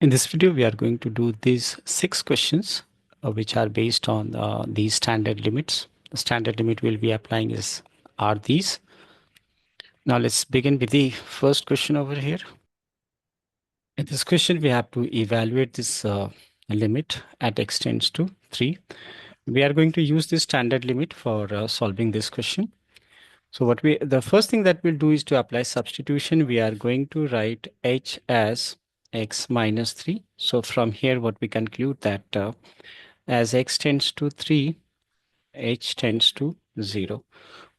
In this video, we are going to do these 6 questions, which are based on these standard limits. The standard limit we'll be applying are these. Now let's begin with the first question over here. In this question, we have to evaluate this limit at x tends to 3. We are going to use this standard limit for solving this question. So the first thing that we'll do is to apply substitution. We are going to write h as x minus 3. So from here, what we conclude that as x tends to 3, h tends to 0.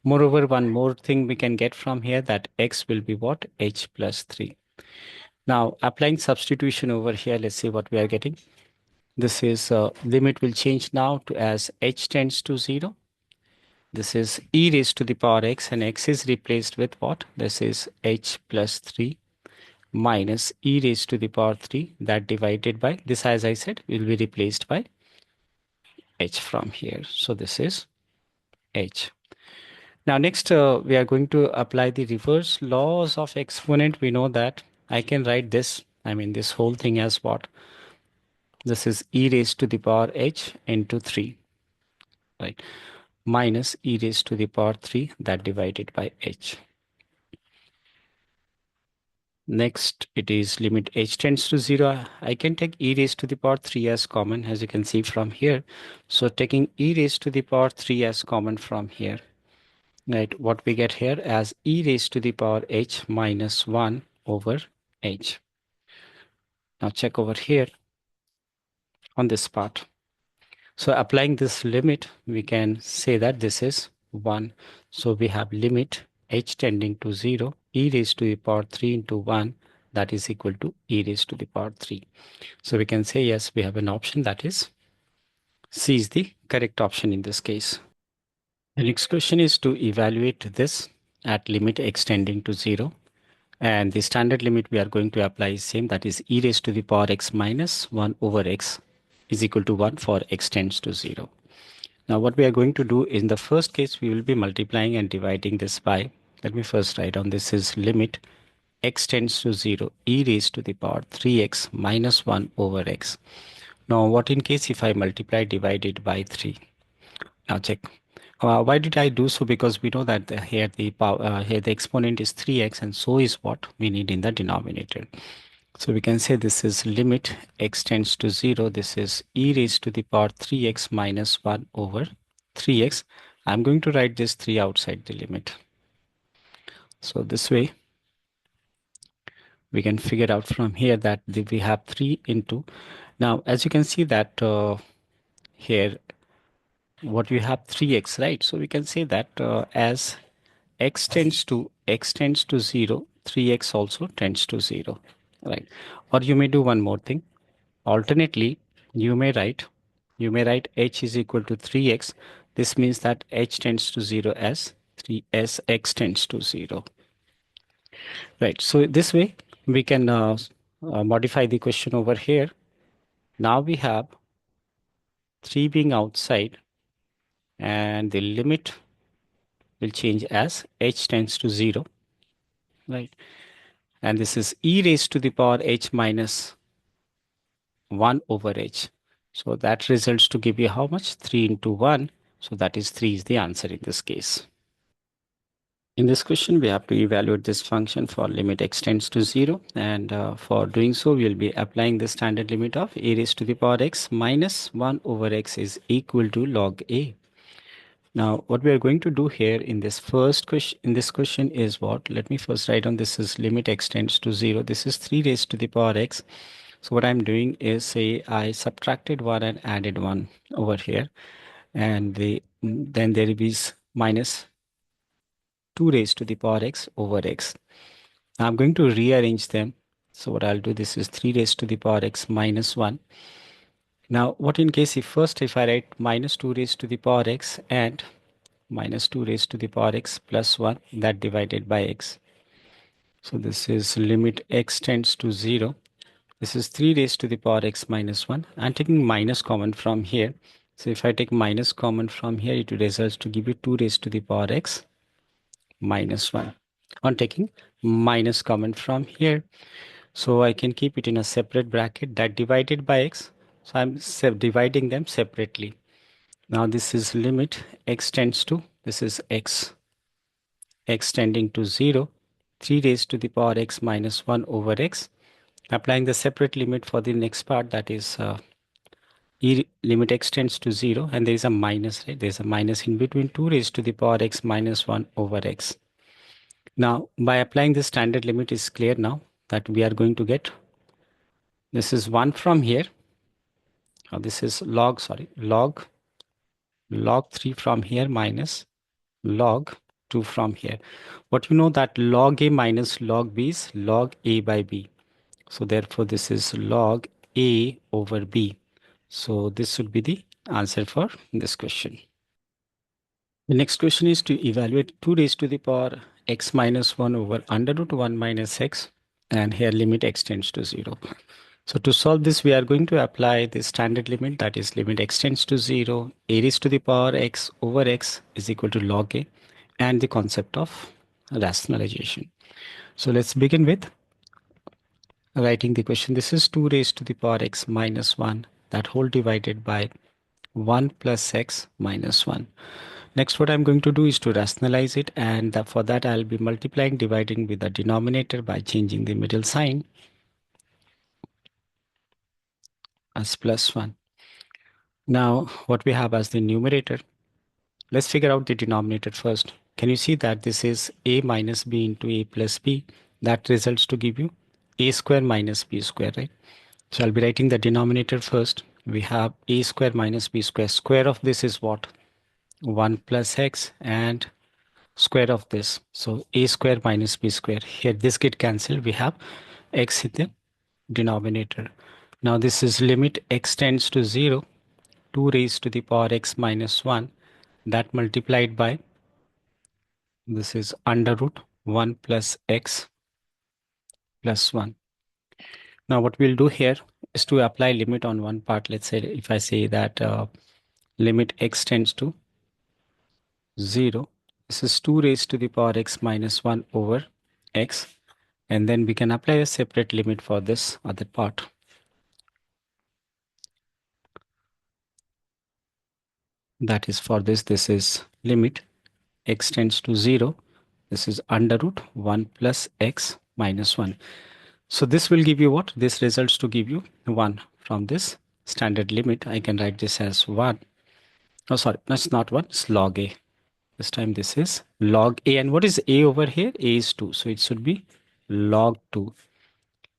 Moreover, one more thing we can get from here, that x will be what? H plus 3. Now, applying substitution over here, let's see what we are getting. This is limit will change now to as h tends to 0. This is e raised to the power x, and x is replaced with what? This is h plus 3 minus e raised to the power 3, that divided by this, as I said, will be replaced by h from here. So this is h. Now next, we are going to apply the reverse laws of exponent. We know that I can write this, this whole thing as what? This is e raised to the power h into 3, right? Minus e raised to the power 3, that divided by h. Next, it is limit h tends to 0. I can take e raised to the power 3 as common, as you can see from here. So taking e raised to the power 3 as common from here, right, what we get here as e raised to the power h minus 1 over h. Now check over here on this part. So applying this limit, we can say that this is 1. So we have limit h tending to 0, e raised to the power 3 into 1, that is equal to e raised to the power 3. So we can say yes, we have an option, that is C is the correct option in this case. The next question is to evaluate this at limit x tending to 0. And the standard limit we are going to apply is same, that is e raised to the power x minus 1 over x is equal to 1 for x tends to 0. Now what we are going to do in the first case, we will be multiplying and dividing this by, let me first write down, this is limit x tends to 0, e raised to the power 3x minus 1 over x. Now what in case if I multiply divided by 3? Now check. Why did I do so? Because we know that here the exponent is 3x, and so is what we need in the denominator. So we can say this is limit x tends to 0. This is e raised to the power 3x minus 1 over 3x. I'm going to write this 3 outside the limit. So this way we can figure out from here that we have 3 into. Now as you can see that here what we have 3x, right? So we can say that as x tends to 0, 3x also tends to 0, right? Or you may do one more thing. Alternately, you may write h is equal to 3x. This means that h tends to 0 as 3 as x tends to 0, right? So this way we can modify the question over here. Now we have 3 being outside, and the limit will change as h tends to 0, right? And this is e raised to the power h minus 1 over h. So that results to give you how much? 3 into 1. So that is 3 is the answer in this case. In this question, we have to evaluate this function for limit x tends to 0. And for doing so, we will be applying the standard limit of a raised to the power x minus 1 over x is equal to log a. Now, what we are going to do here in this question is what? Let me first write down, this is limit x tends to 0. This is 3 raised to the power x. So what I'm doing is, say I subtracted 1 and added 1 over here, and then there is minus 2 raised to the power x over x. Now I'm going to rearrange them. So what I'll do, this is 3 raised to the power x minus 1. Now what in case if I write minus 2 raised to the power x and minus 2 raised to the power x plus 1, that divided by x. So this is limit x tends to 0. This is 3 raised to the power x minus 1. I'm taking minus common from here. So if I take minus common from here, it results to give you 2 raised to the power x minus 1. On taking minus common from here, So I can keep it in a separate bracket that divided by x. So I'm dividing them separately. Now this is limit x tends to, this is x tending to 0, 3 raised to the power x minus 1 over x. Applying the separate limit for the next part, that is limit x tends to 0, and there is a minus, right? There is a minus in between, 2 raised to the power x minus 1 over x. Now, by applying the standard limit, is clear now that we are going to get, this is 1 from here. Now this is log 3 from here minus log 2 from here. What you know that log a minus log b is log a by b. So therefore this is log a over b. So this would be the answer for this question. The next question is to evaluate 2 raised to the power x minus 1 over under root 1 minus x, and here limit x tends to 0. So to solve this, we are going to apply the standard limit, that is limit x tends to 0, a raised to the power x over x is equal to log a, and the concept of rationalization. So let's begin with writing the question. This is 2 raised to the power x minus 1, that whole divided by 1 plus x minus 1. Next, what I'm going to do is to rationalize it, and for that I'll be multiplying, dividing with the denominator by changing the middle sign as plus 1. Now, what we have as the numerator, let's figure out the denominator first. Can you see that this is a minus b into a plus b? That results to give you a square minus b square, right? So I'll be writing the denominator first. We have a square minus b square. Square of this is what? 1 plus x, and square of this. So a square minus b square. Here this get cancelled. We have x in the denominator. Now this is limit x tends to 0, 2 raised to the power x minus 1, that multiplied by, this is under root 1 plus x plus 1. Now what we'll do here is to apply limit on one part. Let's say if I say that limit x tends to 0, this is 2 raised to the power x minus 1 over x, and then we can apply a separate limit for this other part. That is for this is limit x tends to 0, this is under root 1 plus x minus 1. So this will give you what? This results to give you 1 from this standard limit. I can write this as 1. Oh, sorry, that's not 1, it's log a. This time this is log a. And what is a over here? A is 2. So it should be log 2.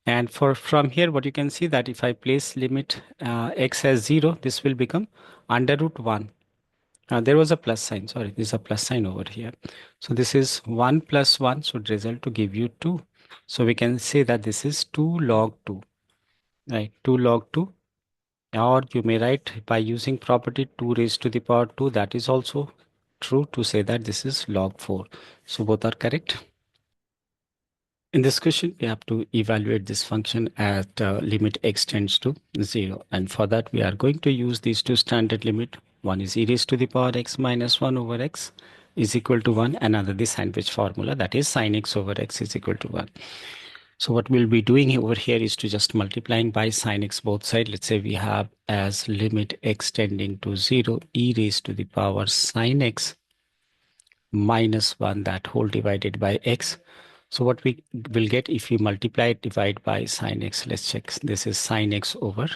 And for from here, what you can see that if I place limit x as 0, this will become under root 1. There was a plus sign. Sorry, there's a plus sign over here. So this is 1 plus 1 should result to give you 2. So we can say that this is 2 log 2. Right, 2 log 2. Or you may write by using property 2 raised to the power 2. That is also true to say that this is log 4. So both are correct. In this question, we have to evaluate this function at limit x tends to 0. And for that, we are going to use these two standard limit. One is e raised to the power x minus 1 over x is equal to 1. Another the sandwich formula, that is sin x over x is equal to 1. So what we'll be doing over here is to just multiplying by sin x both sides. Let's say we have as limit x tending to 0, e raised to the power sin x minus 1, that whole divided by x. So what we will get if we multiply it, divide by sin x, let's check. This is sin x over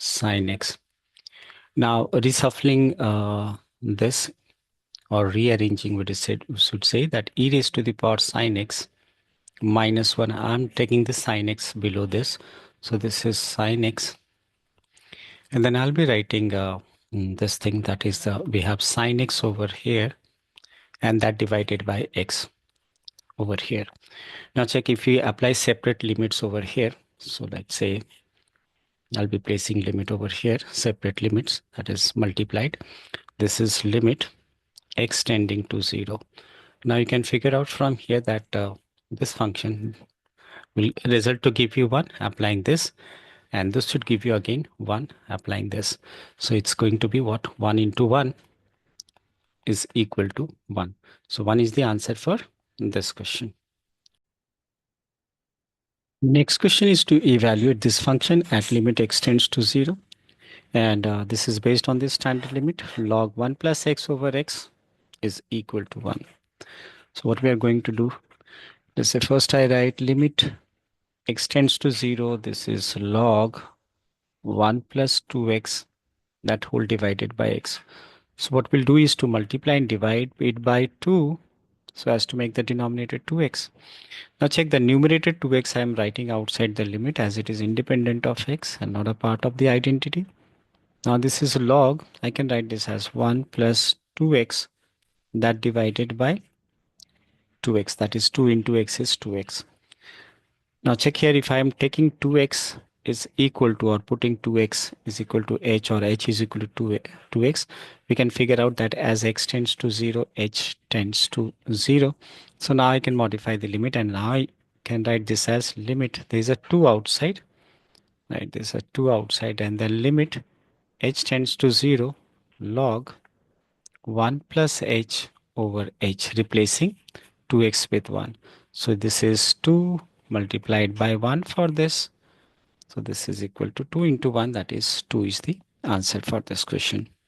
sin x. Now reshuffling this or rearranging, we should say that e raised to the power sin x minus 1. I'm taking the sin x below this. So this is sin x. And then I'll be writing this thing, that is we have sin x over here, and that divided by x over here. Now check if we apply separate limits over here. So let's say I'll be placing limit over here, separate limits, that is multiplied. This is limit x tending to 0. Now you can figure out from here that this function will result to give you 1 applying this, and this should give you again 1 applying this. So it's going to be what? 1 into 1 is equal to 1. So 1 is the answer for this question. Next question is to evaluate this function at limit x tends to 0. And this is based on the standard limit. Log 1 plus x over x is equal to 1. So what we are going to do, let's say first I write limit x tends to 0. This is log 1 plus 2x, that whole divided by x. So what we'll do is to multiply and divide it by 2 so as to make the denominator 2x. Now check the numerator 2x I am writing outside the limit as it is independent of x and not a part of the identity. Now this is log, I can write this as 1 plus 2x, that divided by 2x, that is 2 into x is 2x. Now check here, if I am taking 2x is equal to or putting 2x is equal to h or h is equal to 2x, we can figure out that as x tends to 0, h tends to 0. So now I can modify the limit and now I can write this as limit. There is a 2 outside, right? There's a 2 outside and the limit h tends to 0 log 1 plus h over h, replacing 2x with 1. So this is 2 multiplied by 1 for this. So this is equal to 2 into 1, that is 2 is the answer for this question.